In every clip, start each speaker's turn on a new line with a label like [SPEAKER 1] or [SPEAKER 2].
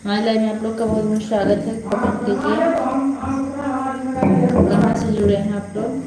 [SPEAKER 1] हमारे लाइव में आप लोग का बहुत बहुत स्वागत है। कमेंट कीजिए कहाँ से जुड़े हैं आप लोग।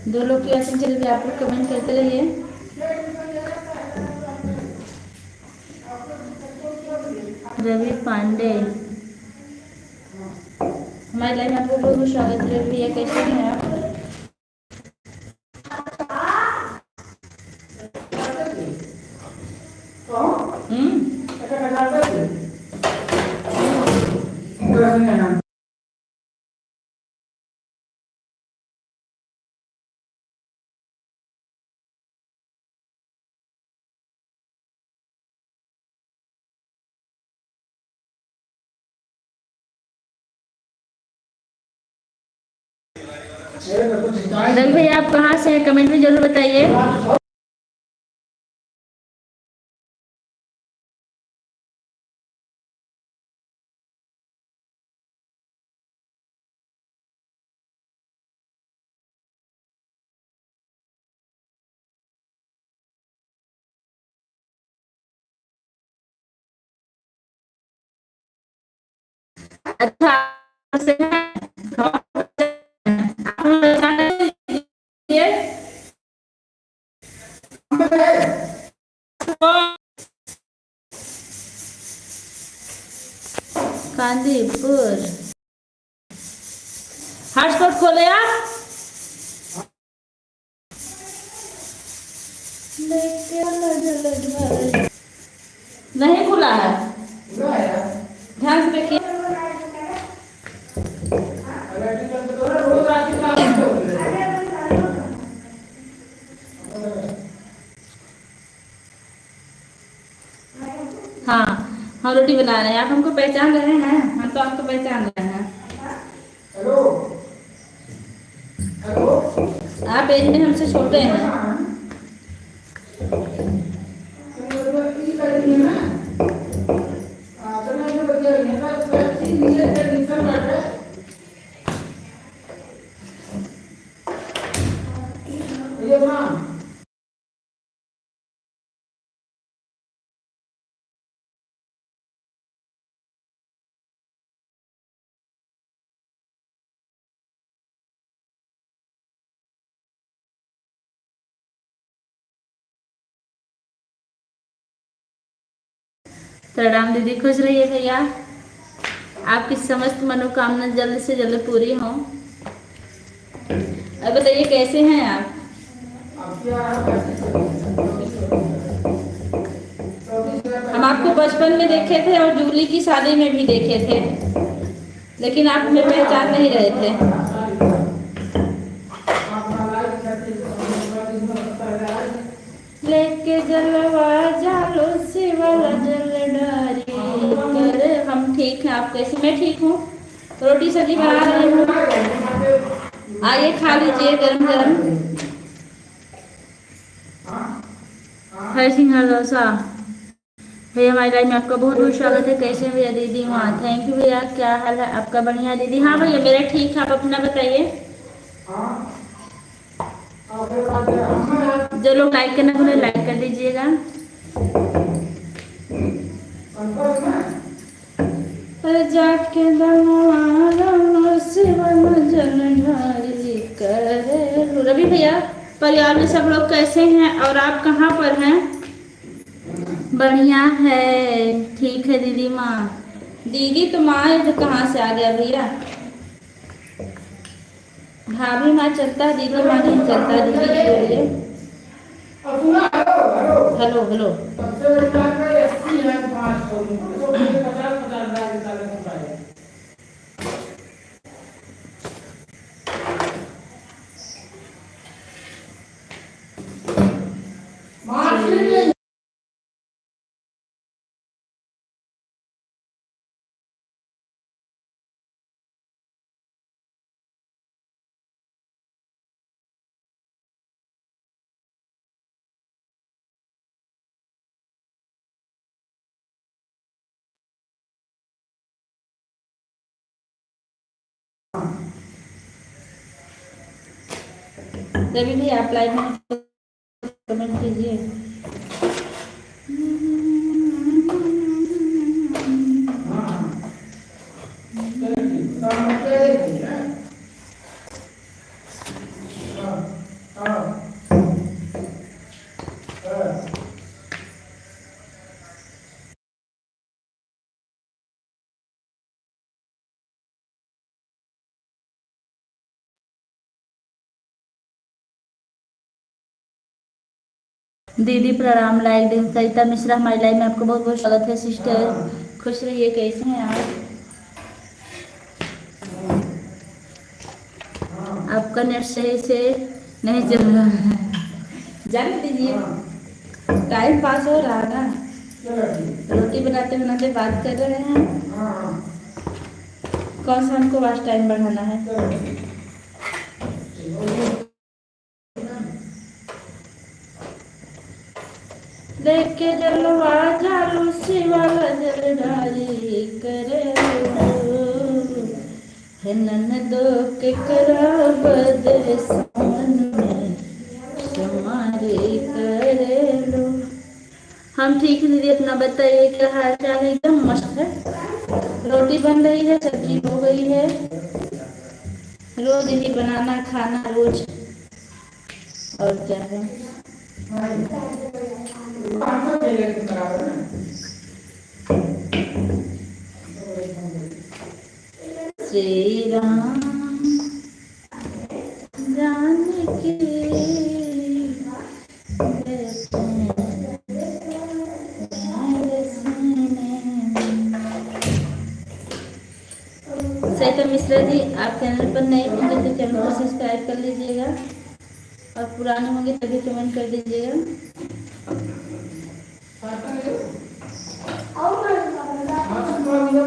[SPEAKER 1] दो लोग की ऐसे चल रही, आप लोग कमेंट करते रहिए। रवि पांडे, हमारे लाइव में आपको बहुत बहुत स्वागत है। भैया कैसे हैं आप? रवि भैया आप कहाँ से हैं? कमेंट में जरूर बताइए। अच्छा से हैं? कांदीपुर हॉटस्पॉट खोले आप? नहीं खुला है, ध्यान से देखिए। हाँ, हम रोटी बना रहे हैं। आप हमको पहचान रहे हैं? हम तो आपको पहचान रहे हैं। हेलो हेलो, आप एज में हमसे छोटे हैं। प्रणाम दीदी, खुश रहिए भैया। आपकी समस्त मनोकामना जल्द से जल्द पूरी हो। अब बताइए कैसे हैं आप? हम आपको बचपन में देखे थे और जूली की शादी में भी देखे थे, लेकिन आप हमें पहचान नहीं रहे थे। लेके जलवा जालो शिवल जल डारी, हम ठीक हैं। आप कैसे? मैं ठीक हूँ। रोटी सब्जी बना रही हूँ, आइए खा लीजिए गरम गरम। है सिंघार डोसा। भैया हमारी लाइफ में आपका बहुत बहुत स्वागत है। कैसे हैं भैया? दीदी वहाँ थैंक यू भैया। क्या हाल है आपका? बढ़िया दीदी। हाँ भैया मेरा ठीक है। आप अपना बताइए। जो लोग लाइक करना भूले लाइक कर दीजिएगा। जाके रवि भैया परिवार में सब लोग कैसे हैं और आप कहाँ पर हैं? बढ़िया है, ठीक है दीदी माँ। दीदी तो माँ कहाँ से आ गया भैया? भाभी माँ चलता है, दीदी माँ नहीं चलता। दीदी की बोलिए। Hello hello. रवि भैया आप लाइव में कमेंट कीजिए। दीदी प्रणाम। लाइक दिन सरिता मिश्रा हमारी लाइफ में आपको बहुत बहुत स्वागत है सिस्टर। खुश रहिए। कैसे हैं आप? आपका नेट सही से नहीं चल रहा है, जाने दीजिए। टाइम पास हो रहा है ना, रोटी बनाते बनाते बात कर रहे हैं। कौन सा हमको वास्ट टाइम बढ़ाना है? लेके जलवा जालू शिवाला जलधारी करे है ननदो के करा बदे सावन में तुम्हारे करे लो। हम ठीक है दीदी, अपना बताइए क्या हाल चाल है? एकदम मस्त है। रोटी बन रही है, सब्जी हो गई है। रोज यही बनाना खाना रोज, और क्या है। श्री राम जानकी सरिता मिश्रा जी, आप चैनल पर नए होंगे तो चैनल को सब्सक्राइब कर लीजिएगा, और पुराने होंगे तभी कमेंट कर दीजिएगा।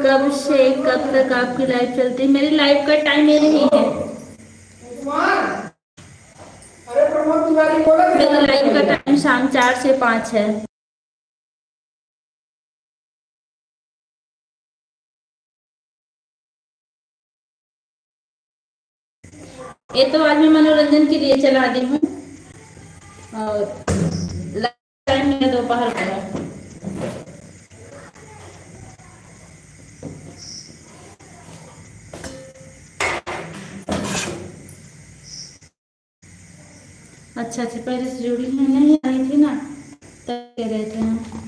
[SPEAKER 1] कब से कब तक आपकी लाइव चलती है? मेरी लाइव का टाइम ये नहीं है। मेरी लाइव का टाइम शाम 4 से 5 है। ये तो आज मैं मनोरंजन के लिए चला दी हूँ, और टाइम मेरा दोपहर का है। अच्छा पहले से जुड़ी नहीं आई थी ना, तब कह रहे थे हम।